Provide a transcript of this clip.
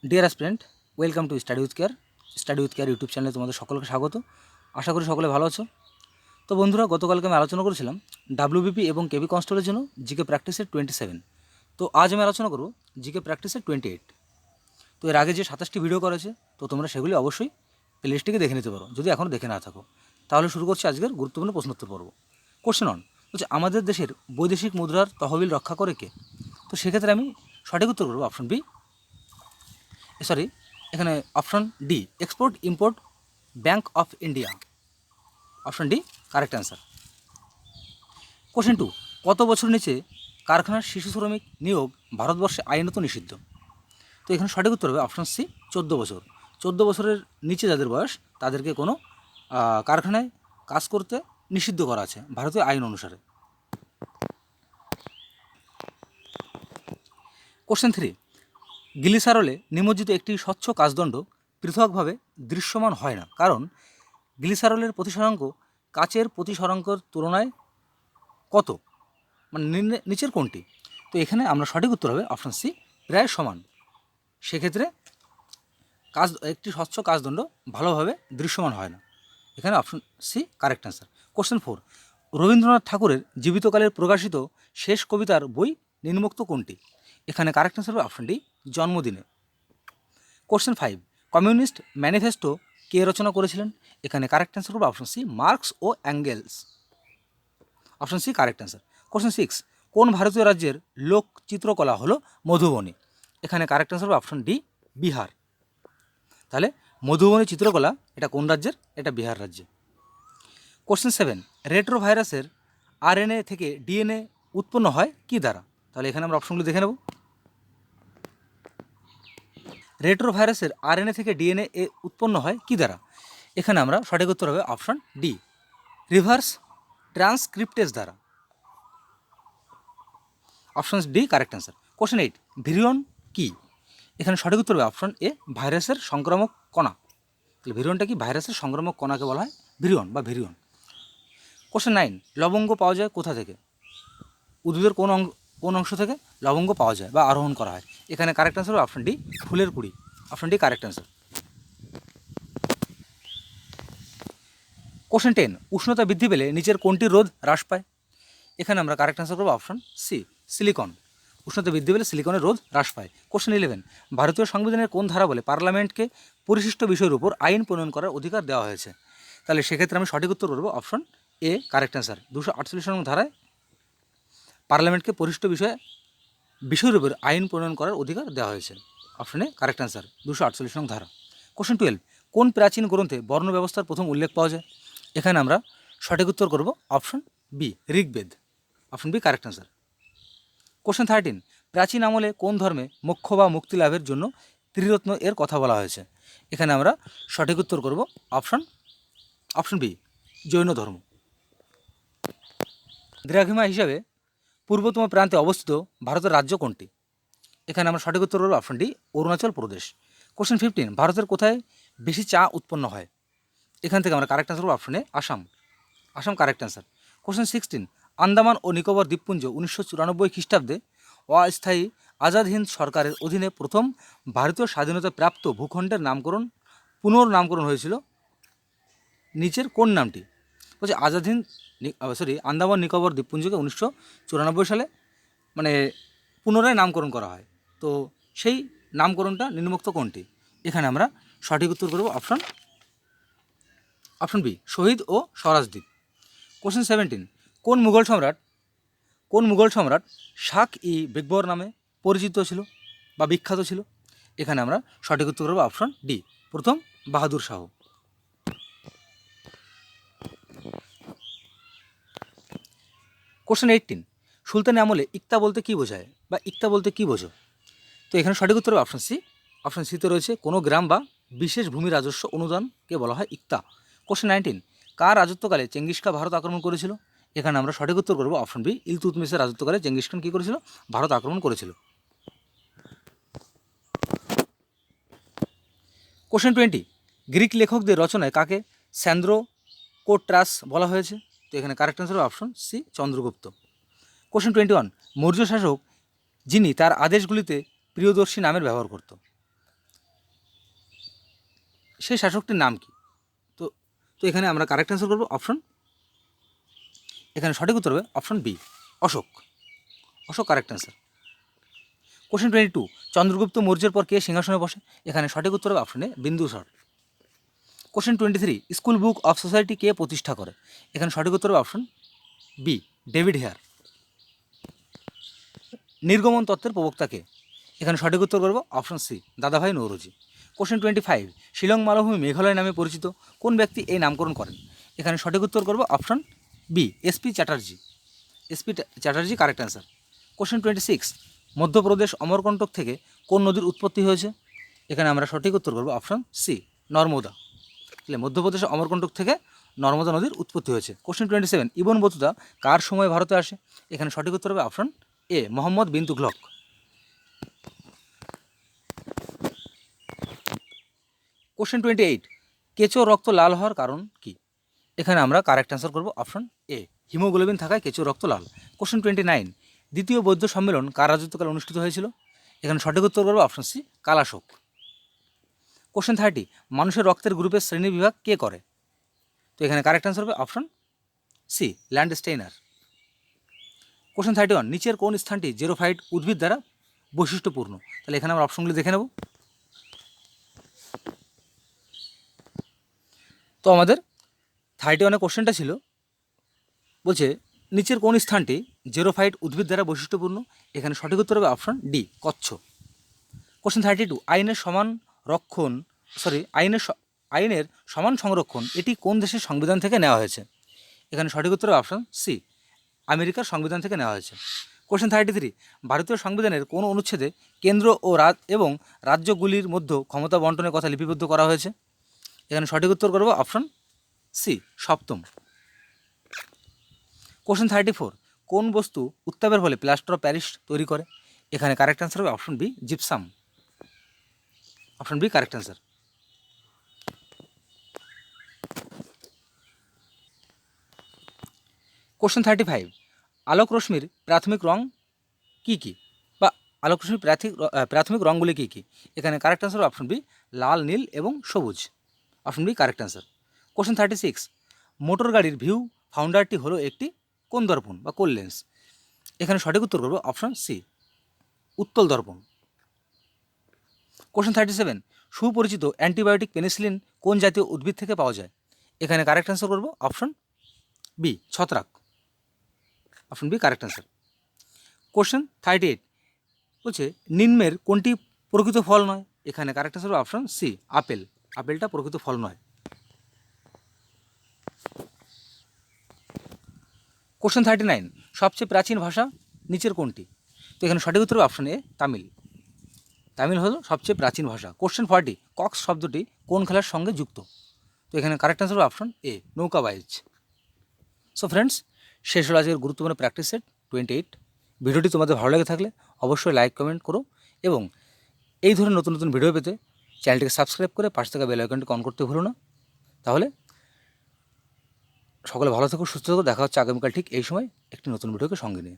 Deer aspirant, welcome to study with care YouTube চ্যানেলে তোমাদের সকলকে স্বাগত। আশা করি সকলে ভালো আছো। তো বন্ধুরা, গতকালকে আমি আলোচনা করেছিলাম ডাব্লিউবিপি এবং কেবি কনস্টেবলের জন্য জিকে প্র্যাকটিসের 27। তো আজ আমি আলোচনা করব জিকে প্র্যাকটিসের 28। তো এর আগে যে 27টি ভিডিও করেছে, তো তোমরা সেগুলি অবশ্যই প্লেলিস্টটিকে দেখে নিতে পারো যদি এখনও দেখে না থাকো। তাহলে শুরু করছি আজকের গুরুত্বপূর্ণ প্রশ্নোত্তর পর্ব। কোশ্চেন অন হচ্ছে, আমাদের দেশের বৈদেশিক মুদ্রার তহবিল রক্ষা করে কে? তো সেক্ষেত্রে আমি সঠিক উত্তর করবো অপশন বি, এখানে option D, export import bank of India. Option D correct answer. Question 2, কত বছর নিচে কারখানার শিশু শ্রমিক নিয়োগ ভারতবর্ষে আইনত নিষিদ্ধ? তো এখানে সঠিক উত্তর হবে অপশন সি, 14 বছর। 14 বছরের নিচে যাদের বয়স, তাদেরকে কোনো কারখানায় কাজ করতে নিষিদ্ধ করা আছে ভারতীয় আইন অনুসারে। কোশ্চেন 3, গ্লিসারলে নিমজ্জিত একটি স্বচ্ছ কাচদণ্ড পৃথকভাবে দৃশ্যমান হয় না, কারণ গ্লিসারলের প্রতিসরাঙ্ক কাচের প্রতিসরাঙ্কের তুলনায় কত, মানে নিচের কোনটি? তো এখানে আমরা সঠিক উত্তর হবে অপশন সি, প্রায় সমান। সেক্ষেত্রে একটি স্বচ্ছ কাচদণ্ড ভালোভাবে দৃশ্যমান হয় না। এখানে option C correct answer. Question 4, Rabindranath ঠাকুরের জীবিতকালের প্রকাশিত শেষ কবিতার বই নিম্নোক্ত কোনটি? এখানে কারেক্ট অ্যান্সার হবে option D, Janmadine. Question 5, communist manifesto কে রচনা করেছিলেন? এখানে কারেক্ট অ্যান্সার হবে অপশন সি, মার্কস ও Engels. Option C correct answer. Question 6, কোন ভারতীয় রাজ্যের লোক চিত্রকলা হলো মধুবনী? এখানে কারেক্ট অ্যান্সার হবে অপশন ডি, বিহার। তাহলে মধুবনী চিত্রকলা এটা কোন রাজ্যের? এটা বিহার রাজ্যে। কোশ্চেন 7, রেট্রো ভাইরাসের আরএনএ থেকে ডিএনএ উৎপন্ন হয় কি দ্বারা? তাহলে এখানে আমরা অপশনগুলো দেখে নেব। রেট্রো ভাইরাসের আরএনএ থেকে ডিএনএ উৎপন্ন হয় কি দ্বারা? এখানে আমরা সঠিক উত্তর হবে অপশন ডি, রিভার্স ট্রান্সক্রিপ্টেজ দ্বারা। Option D correct answer. Question 8, virion কি? এখানে সঠিক উত্তর হবে অপশন এ, ভাইরাসের সংক্রামক কণা। তাহলে ভিরিয়নটা কি? ভাইরাসের সংক্রামক কণাকে বলা হয় ভিরিয়ন বা ভিরিয়ন। কোশ্চেন 9, লবঙ্গ পাওয়া যায় কোথা থেকে? উদ্ভিদের কোন অংশ থেকে লবঙ্গ পাওয়া যায় বা আরোহণ করা হয়? এখানে কারেক্ট অ্যান্সার হবে অপশন ডি, ফুলের কুড়ি। Option D correct answer. Question 10, উষ্ণতা বৃদ্ধি পেলে নিচের কোনটির রোধ হ্রাস পায়? এখানে আমরা কারেক্ট অ্যান্সার করবো অপশন সি, সিলিকন। উষ্ণতা বৃদ্ধি পেলে সিলিকনের রোধ হ্রাস পায়। কোশ্চেন 11, ভারতীয় সংবিধানের কোন ধারা বলে পার্লামেন্টকে পরিশিষ্ট বিষয়ের উপর আইন প্রণয়ন করার অধিকার দেওয়া হয়েছে? তাহলে সেক্ষেত্রে আমি সঠিক উত্তর করবো অপশন এ, কারেক্ট অ্যান্সার। 248 নং ধারায় পার্লামেন্টকে পরিশিষ্ট বিষয়ের উপর আইন প্রণয়ন করার অধিকার দেওয়া হয়েছে। অপশন এ কারেক্ট অ্যান্সার, 248 নং ধারা। কোশ্চেন 12, কোন প্রাচীন গ্রন্থে বর্ণ ব্যবস্থার প্রথম উল্লেখ পাওয়া যায়? এখানে আমরা সঠিক উত্তর করব option B, Rigveda. Option B correct answer. Question 13, প্রাচীন আমলে কোন ধর্মে মোক্ষ বা মুক্তি লাভের জন্য ত্রিরত্ন এর কথা বলা হয়েছে? এখানে আমরা সঠিক উত্তর করব অপশন বি, জৈন ধর্ম। দ্রাঘিমা হিসাবে পূর্বতম প্রান্তে অবস্থিত ভারতের রাজ্য কোনটি? এখানে আমরা সঠিক উত্তর করব option D, Arunachal Pradesh. Question 15, ভারতের কোথায় বেশি চা উৎপন্ন হয়? এখান থেকে আমরা কারেক্ট অ্যান্সার করব option A, Assam. Assam correct answer. Question 16, Andaman ও নিকোবর দ্বীপপুঞ্জ 1994 খ্রিস্টাব্দে অস্থায়ী আজাদ হিন্দ সরকারের অধীনে প্রথম ভারতীয় স্বাধীনতা প্রাপ্ত ভূখণ্ডের পুনর্নামকরণ হয়েছিল নিচের কোন নামটি? বলছে আন্দামান নিকোবর দ্বীপপুঞ্জকে 1994 সালে মানে পুনরায় নামকরণ করা হয়। তো সেই নামকরণটা নিম্নোক্ত কোনটি? এখানে আমরা সঠিক উত্তর করব অপশন বি, শহীদ ও স্বরাজ দ্বীপ। কোশ্চেন 17, কোন মুঘল সম্রাট শাক ই বিকবর নামে পরিচিত ছিল বা বিখ্যাত ছিল? এখানে আমরা সঠিক উত্তর করব অপশন ডি, প্রথম বাহাদুর শাহ। কোশ্চেন 18, সুলতানি আমলে ইক্তা বলতে কী বোঝায় বা ইক্তা বলতে কী বোঝো? তো এখানে সঠিক উত্তর হবে অপশন সি। অপশন সিতে রয়েছে কোনো গ্রাম বা বিশেষ ভূমি রাজস্ব অনুদানকে বলা হয় ইক্তা। কোশ্চেন 19, কার রাজত্বকালে চেঙ্গিস খান ভারত আক্রমণ করেছিল? এখানে আমরা সঠিক উত্তর করব অপশন বি, ইলতুৎমিশের রাজত্বকালে চেঙ্গিস খান কী করেছিল? ভারত আক্রমণ করেছিল। কোশ্চেন 20, গ্রিক লেখকদের রচনায় কাকে স্যান্দ্রোকোট্রাস বলা হয়েছে? তো এখানে কারেক্ট অ্যান্সার হবে option C, Chandragupta. Question 21, Maurya শাসক যিনি তার আদেশগুলিতে প্রিয়দর্শী নামের ব্যবহার করত? সেই শাসকটির নাম কি? তো তো এখানে আমরা কারেক্ট অ্যান্সার করবো অপশন, এখানে সঠিক উত্তর হবে option B, Ashoka. Ashoka correct answer. Question 22, Chandragupta মৌর্যের পর কে সিংহাসনে বসে? এখানে সঠিক উত্তর হবে option A, Bindusara. Question 23, school book of society কে প্রতিষ্ঠা করে? এখানে সঠিক উত্তর হবে অপশন বি, ডেভিড হেয়ার। নির্গমন তত্ত্বের প্রবক্তা কে? এখানে সঠিক উত্তর করব অপশন সি, দাদাভাই নৌরোজি। কোশ্চেন 25, শিলং মালভূমি মেঘালয় নামে পরিচিত কোন ব্যক্তি এই নামকরণ করেন? এখানে সঠিক উত্তর করব option B, SP Chatterjee. SP Chatterjee correct answer. Question 26, Madhya Pradesh Amarkantak থেকে কোন নদীর উৎপত্তি হয়েছে? এখানে আমরা সঠিক উত্তর করব অপশন সি, নর্মদা। তাহলে মধ্যপ্রদেশের অমরকণ্টক থেকে নর্মদা নদীর উৎপত্তি হয়েছে। কোশ্চেন 27, ইবন বতুতা কার সময় ভারতে আসে? এখানে সঠিক উত্তর হবে option A, Muhammad bin Tughlaq. Question 28, কেঁচো রক্ত লাল হওয়ার কারণ কি? এখানে আমরা কারেক্ট অ্যান্সার করব অপশন এ, হিমোগ্লোবিন থাকায় কেঁচো রক্ত লাল। কোশ্চেন 29, দ্বিতীয় বৌদ্ধ সম্মেলন কার রাজত্বকালে অনুষ্ঠিত হয়েছিল? এখানে সঠিক উত্তর করব অপশন সি, কালাশোক। কোশ্চেন 30, মানুষের রক্তের গ্রুপের শ্রেণী বিভাগ কে করে? তো এখানে কারেক্ট অ্যান্সার হবে অপশন সি, ল্যান্ডস্টেইনার। কোশ্চেন 31, নিচের কোন স্থানটি জেরোফাইট উদ্ভিদ দ্বারা বৈশিষ্ট্যপূর্ণ? তাহলে এখানে আমরা অপশনগুলি দেখে নেব। তো আমাদের 31 কোশ্চেনটা ছিল, বলছে নিচের কোন স্থানটি জেরোফাইট উদ্ভিদ দ্বারা বৈশিষ্ট্যপূর্ণ? এখানে সঠিক উত্তর হবে অপশন ডি, কচ্ছ। কোশ্চেন 32, আইনের সমান রক্ষণ আইনের সমান সংরক্ষণ এটি কোন দেশের সংবিধান থেকে নেওয়া হয়েছে? এখানে সঠিক উত্তর হবে অপশন সি, আমেরিকার সংবিধান থেকে নেওয়া হয়েছে। কোশ্চেন 33, ভারতীয় সংবিধানের কোন অনুচ্ছেদে কেন্দ্র ও এবং রাজ্যগুলির মধ্যে ক্ষমতা বন্টনের কথা লিপিবদ্ধ করা হয়েছে? এখানে সঠিক উত্তর করব অপশন সি, সপ্তম। কোশ্চেন 34, কোন বস্তু উত্তাপের ফলে প্লাস্টার অফ প্যারিস তৈরি করে? এখানে কারেক্ট অ্যান্সার হবে option B, gypsum. Option B correct answer. Question 35, আলোক রশ্মির প্রাথমিক রং কী কী, বা আলোক রশ্মির প্রাথমিক রঙগুলি কী কী? এখানে কারেক্ট অ্যান্সার হবে অপশন বি, লাল, নীল এবং সবুজ। Option B correct answer. Question 36, motor গাড়ির ভিউ ফাউন্ডারটি হলো একটি কোন দর্পণ বা কোন লেন্স? এখানে সঠিক উত্তর করব অপশন সি, উত্তল দর্পণ। কোশ্চেন 37, সুপরিচিত অ্যান্টিবায়োটিক পেনিসিলিন কোন জাতীয় উদ্ভিদ থেকে পাওয়া যায়? এখানে কারেক্ট অ্যান্সার করব অপশন বি, ছত্রাক। Option B correct answer. Question 38, বলছে নিম্নের কোনটি প্রকৃত ফল নয়? এখানে কারেক্ট অ্যান্সার হবে অপশন সি, আপেল। আপেলটা প্রকৃত ফল নয়। কোশ্চেন 39, সবচেয়ে প্রাচীন ভাষা নিচের কোনটি? তো এখানে সঠিক উত্তর হবে অপশন এ, তামিল। তামিল হলো সবচেয়ে প্রাচীন ভাষা। কোশ্চেন 40, কক্স শব্দটি কোন খেলার সঙ্গে যুক্ত? তো এখানে কারেক্ট অ্যান্সার হবে অপশন এ, নৌকাবাইজ। সো ফ্রেন্ডস, শেষ হলো আজকের গুরুত্বপূর্ণ প্র্যাকটিস সেট 28। ভিডিওটি তোমাদের ভালো লেগে থাকলে অবশ্যই লাইক কমেন্ট করো এবং এই ধরনের নতুন নতুন ভিডিও পেতে চ্যানেলটিকে সাবস্ক্রাইব করে পাশে থাকা বেল আইকনটি অন করতে ভুলো না। তাহলে সকলে ভালো থেকো, সুস্থ থেকো। দেখা হচ্ছে আগামীকাল ঠিক এই সময় একটি নতুন ভিডিওকে সঙ্গে নিয়ে।